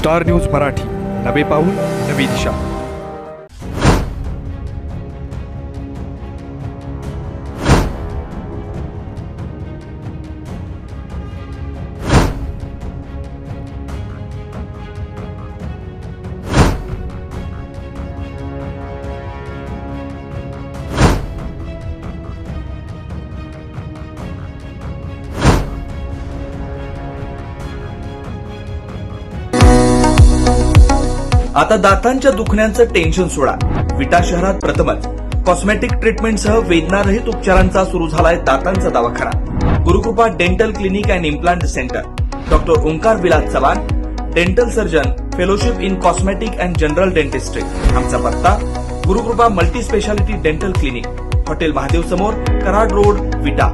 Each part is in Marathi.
स्टार न्यूज मराठी, नवे पाऊल नवी दिशा. आता दातांच्या दुखण्याचं टेन्शन सोडा. विटा शहरात प्रथमच कॉस्मेटिक ट्रीटमेंटसह वेदनारहित उपचारांचा सुरू झालाय दातांचा दवाखाना. Gurukrupa dental clinic and implant centre. Doctor Omkar Vilas Chavan, dental surgeon, fellowship in cosmetic and general dentistry. आमचा पत्ता Gurukrupa multi speciality dental clinic, hotel Mahadev समोर, कराड रोड, विटा.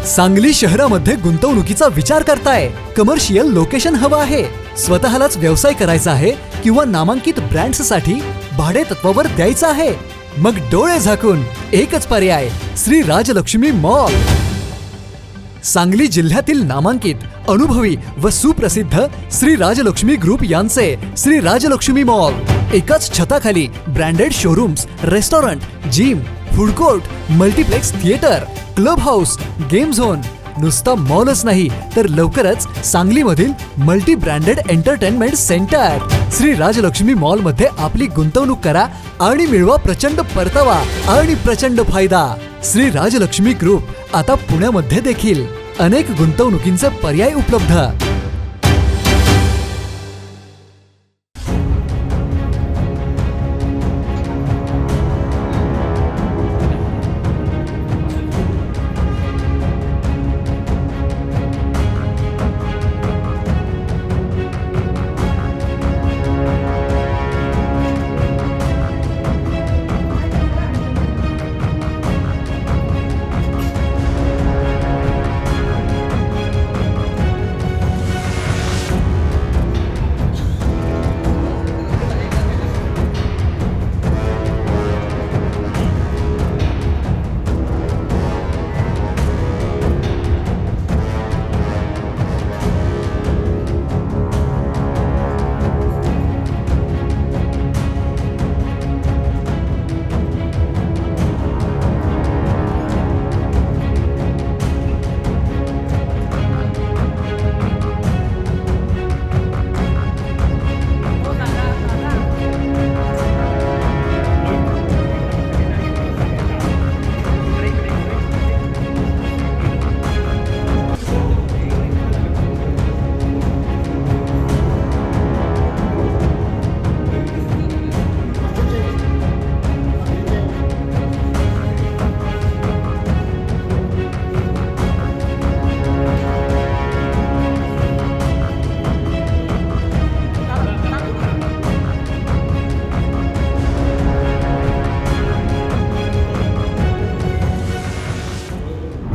सांगली शहरामध्ये गुंतवणुकीचा विचार करताय? कमर्शियल लोकेशन हवं आहे, स्वतःलाच व्यवसाय करायचा आहे किंवा नामांकित ब्रँड्ससाठी भाडे तत्वावर द्यायचं आहे? मग डोळे झाकून एकच पर्याय, श्री राजलक्ष्मी मॉल. सांगली जिल्ह्यातील नामांकित, अनुभवी व सुप्रसिद्ध श्री राजलक्ष्मी ग्रुप यांचे श्री राजलक्ष्मी मॉल. एकाच छताखाली branded showrooms, restaurant, gym, food court, multiplex theatre, club house, game zone. नुसता मॉलच नाही तर लवकरच सांगलीमधील multi branded entertainment centre. Shri Rajlakshmi mall मध्ये आपली गुंतवणूक करा आणि मिळवा प्रचंड परतावा आणि प्रचंड फायदा. श्री राजलक्ष्मी ग्रुप आता पुण्यामध्ये देखील. अनेक गुंतवणुकींचे पर्याय उपलब्ध.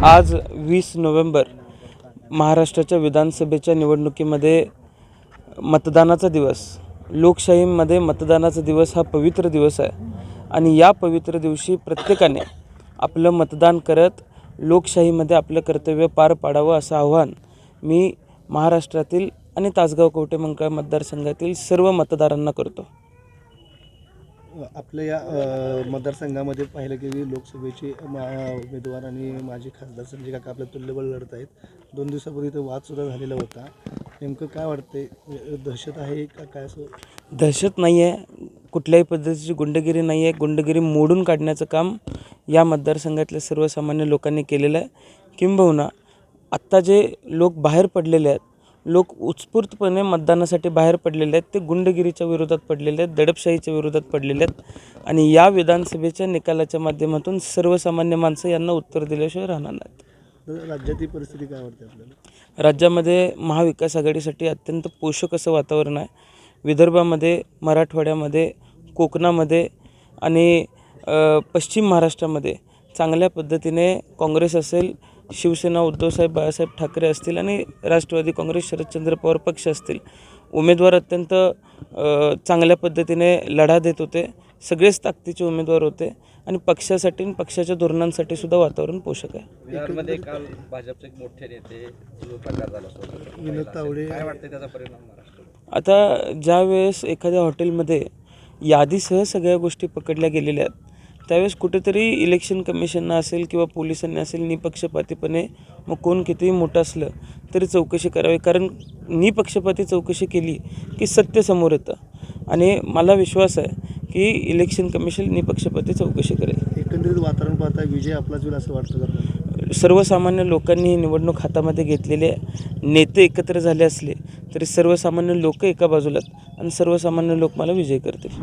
आज 20 नोव्हेंबर महाराष्ट्राच्या विधानसभेच्या निवडणुकीमध्ये मतदानाचा दिवस. लोकशाहीमध्ये मतदानाचा दिवस हा पवित्र दिवस आहे आणि या पवित्र दिवशी प्रत्येकाने आपलं मतदान करत लोकशाहीमध्ये आपलं कर्तव्य पार पाडावं असं आव्हान मी महाराष्ट्रातील आणि तासगाव कवठेमंकाळ मतदारसंघातील सर्व मतदारांना करतो. आपल्या या मतदारसंघामध्ये पाहिलं की लोकसभेचे उमेदवार आणि माजी खासदार संजय काका आपल्या तुल्यबळ लढत आहेत. 2 दिवसापूर्वी इथं वादसुद्धा झालेला होता. नेमकं काय वाटतंय, दहशत आहे का काय? असं दहशत नाही आहे, कुठल्याही पद्धतीची गुंडगिरी नाही आहे. गुंडगिरी मोडून काढण्याचं काम या मतदारसंघातल्या सर्वसामान्य लोकांनी केलेलं आहे. किंबहुना आत्ता जे लोक बाहेर पडलेले आहेत, लोक उत्स्फूर्तपणे मतदानासाठी बाहेर पडलेले आहेत, ते गुंडगिरीच्या विरोधात पडलेले आहेत, दडपशाहीच्या विरोधात पडलेले आहेत. आणि या विधानसभेच्या निकालाच्या माध्यमातून सर्वसामान्य माणसं यांना उत्तर दिल्याशिवाय राहणार नाहीत. राज्यातील परिस्थिती काय वाटते आपल्याला? राज्यामध्ये महाविकास आघाडीसाठी अत्यंत पोषक असं वातावरण आहे. विदर्भामध्ये, मराठवाड्यामध्ये, कोकणामध्ये आणि पश्चिम महाराष्ट्रामध्ये चांगल्या पद्धतीने काँग्रेस असेल, शिवसेना उद्धवसाहेब बाळासाहेब ठाकरे असतील आणि राष्ट्रवादी काँग्रेस शरदचंद्र पवार पक्ष असतील, उमेदवार अत्यंत चांगल्या पद्धतीने लढा देत होते. सगळेच ताकदीचे उमेदवार होते आणि पक्षासाठी आणि पक्षाच्या धोरणांसाठी सुद्धा वातावरण पोषक आहे. बिहारमध्ये काल भाजपचे एक मोठे नेते जो प्रकार झाला विनोद तावडे काय वाटतं त्याचा परिणाम महाराष्ट्रावर? आता ज्या वेळेस एखाद्या हॉटेलमध्ये यादीसह सगळ्या गोष्टी पकडल्या गेलेल्या आहेत त्यावेळेस कुठेतरी इलेक्शन कमिशननं असेल किंवा पोलिसांनी असेल निपक्षपातीपणे मग कोण कितीही मोठं असलं तरी चौकशी करावी, कारण निपक्षपाती चौकशी केली की सत्य समोर येतं आणि मला विश्वास आहे की इलेक्शन कमिशन निपक्षपाती चौकशी करेल. एकंदरीत वातावरण पाहता विजय आपलाच होईल असं वाटतं का? सर्वसामान्य लोकांनी ही निवडणूक हातामध्ये घेतलेली आहे. नेते एकत्र झाले असले तरी सर्वसामान्य लोक एका बाजूला आहेत आणि सर्वसामान्य लोक मला विजय करतील.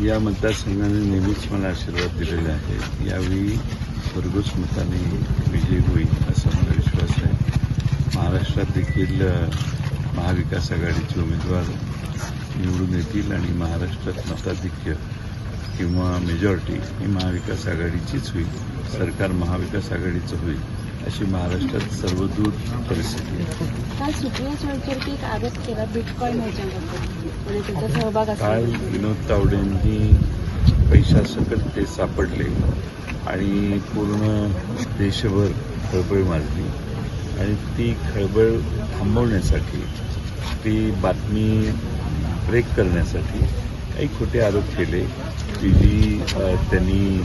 या मतदारसंघाने नेहमीच मला आशीर्वाद दिलेला आहे. यावेळी भरघोस मताने विजय होईल असा मला विश्वास आहे. महाराष्ट्रात देखील महाविकास आघाडीचे उमेदवार निवडून येतील आणि महाराष्ट्रात मताधिक्य किंवा मेजॉरिटी ही महाविकास आघाडीचीच होईल. सरकार महाविकास आघाडीचं होईल अशी महाराष्ट्रात सर्वदूर परिस्थिती आहे. काल सुप्रिया सुळेंवरती एक आरोप केला बिटकॉइन ह्याच्याबद्दल त्याचा सहभाग काल असेल. विनोद तावडेंनी पैशासकट ते सापडले आणि पूर्ण देशभर खळबळ माजली आणि ती खळबळ थांबवण्यासाठी ती बातमी ब्रेक करण्यासाठी काही खोटे आरोप केले की जी त्यांनी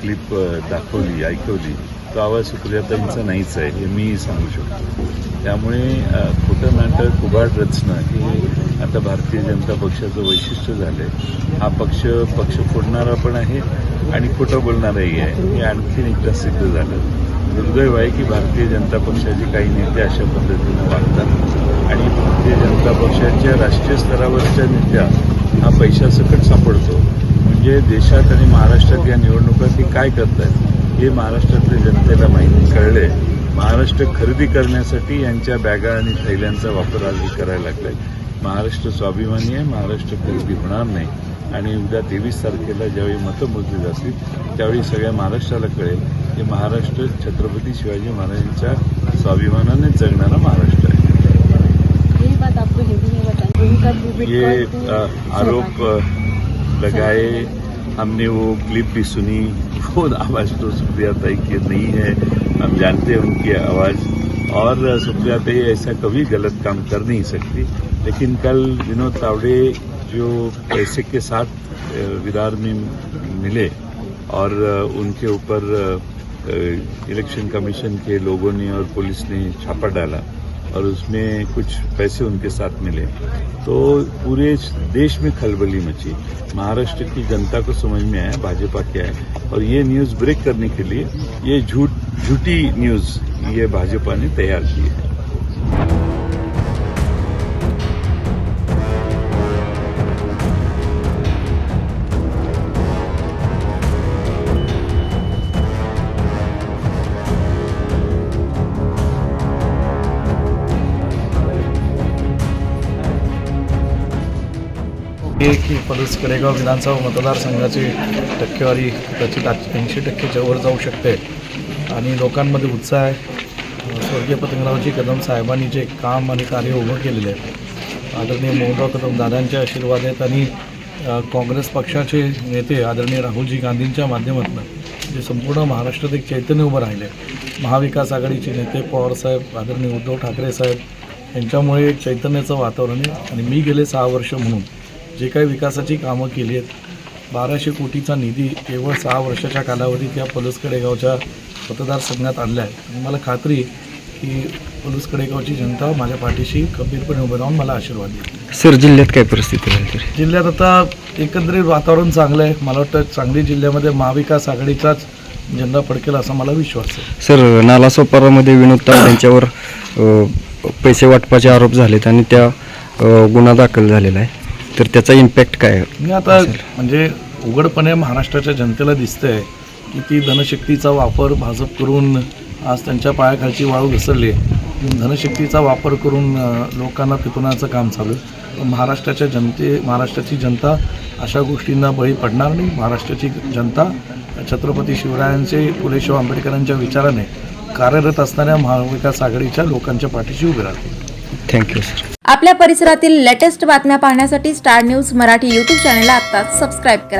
क्लिप दाखवली ऐकवली तो आवाज सुप्रियाताईंचा नाहीच आहे हे मी सांगू शकतो. त्यामुळे खोटं नाटक उघड रचणं हे आता भारतीय जनता पक्षाचं वैशिष्ट्य झालं आहे. हा पक्ष फोडणारा पण आहे आणि खोटं बोलणाराही आहे. हे आणखीन एकदा सिद्ध झालं. दुर्दैव आहे की भारतीय जनता पक्षाचे काही नेते अशा पद्धतीनं वागतात आणि भारतीय जनता पक्षाच्या राष्ट्रीय स्तरावरच्या नेत्या हा पैशासकट सापडतो. म्हणजे देशात आणि महाराष्ट्रात या निवडणुका ते काय करतायत हे महाराष्ट्रातल्या जनतेला माहिती कळले. महाराष्ट्र खरेदी करण्यासाठी यांच्या बॅगा आणि थैल्यांचा वापर आज करायला लागलाय. महाराष्ट्र स्वाभिमानी आहे. महाराष्ट्र खरेदी होणार नाही आणि उद्या 23 तारखेला ज्यावेळी मतं मोजली जातील त्यावेळी सगळ्या महाराष्ट्राला कळेल की महाराष्ट्र छत्रपती शिवाजी महाराजांच्या स्वाभिमानाने जगणारा महाराष्ट्र आहे. ये आरोप लगाए हमने, वो क्लिप भी सुनी. वो आवाज़ तो सुप्रियाताई की नहीं है. हम जानते हैं उनकी आवाज़ और सुप्रियाताई ऐसा कभी गलत काम कर नहीं सकती. लेकिन कल विनोद तावड़े जो पैसे के साथ विरार में मिले और उनके ऊपर इलेक्शन कमीशन के लोगों ने और पुलिस ने छापा डाला और उसमें कुछ पैसे उनके साथ मिले तो पूरे देश में खलबली मची। महाराष्ट्र की जनता को समझ में आया भाजपा क्या है, और ये न्यूज़ ब्रेक करने के लिए ये झूठी न्यूज़ ये भाजपा ने तैयार की है। की पलूस कडेगाव विधानसभा मतदारसंघाची टक्केवारी कदाचित 80% वर जाऊ शकते आणि लोकांमध्ये उत्साह आहे। स्वर्गीय पतंगरावजी कदम साहेबांनी जे काम आणि कार्य उभं केलेले आहे, आदरणीय मोहनराव कदम दादांचे आशीर्वाद आहेत आणि काँग्रेस पक्षाचे नेते आदरणीय राहुलजी गांधींच्या माध्यमातून जे संपूर्ण महाराष्ट्रात एक चैतन्य उभं राहिले, महाविकास आघाडीचे नेते पवारसाहेब आदरणीय उद्धव ठाकरे साहेब यांच्यामुळे एक चैतन्याचं वातावरण आहे। आणि मी गेले 6 वर्ष म्हणून जे काही विकासाची कामं केली आहेत, 1200 कोटीचा निधी केवळ 6 वर्षाच्या कालावधीत या पलूस कडेगावच्या मतदारसंघात आणला आहे आणि मला खात्री की पलूस कडेगावची जनता माझ्या पाठीशी खंबीरपणे उभं राहून मला आशीर्वाद देईल। सर, जिल्ह्यात काय परिस्थिती आहे? जिल्ह्यात आता एकंदरीत वातावरण चांगलं आहे। मला वाटतं सांगली जिल्ह्यामध्ये महाविकास आघाडीचाच झेंडा फडकेल असा मला विश्वास आहे। सर, नालासोपारामध्ये विनोद तावडे यांच्यावर पैसे वाटपाचे आरोप झालेत आणि त्या गुन्हा दाखल झालेला आहे, तर त्याचा इम्पॅक्ट काय आहे? मी आता म्हणजे उघडपणे महाराष्ट्राच्या जनतेला दिसतंय की ती धनशक्तीचा वापर भाजप करून आज त्यांच्या पायाखालची वाळू घसरली आहे। धनशक्तीचा वापर करून लोकांना पितवण्याचं काम चालू आहे। महाराष्ट्राची जनता अशा गोष्टींना बळी पडणार नाही। महाराष्ट्राची जनता छत्रपती शिवरायांचे फुले शाहू आंबेडकरांच्या विचाराने कार्यरत असणाऱ्या महाविकास आघाडीच्या लोकांच्या पाठीशी उभे राहतील। Thank you sir. आपल्या परिसरातील लेटेस्ट बातम्या पाहण्यासाठी स्टार न्यूज मराठी यूट्यूब चॅनलला आत्ताच सबस्क्राईब करा।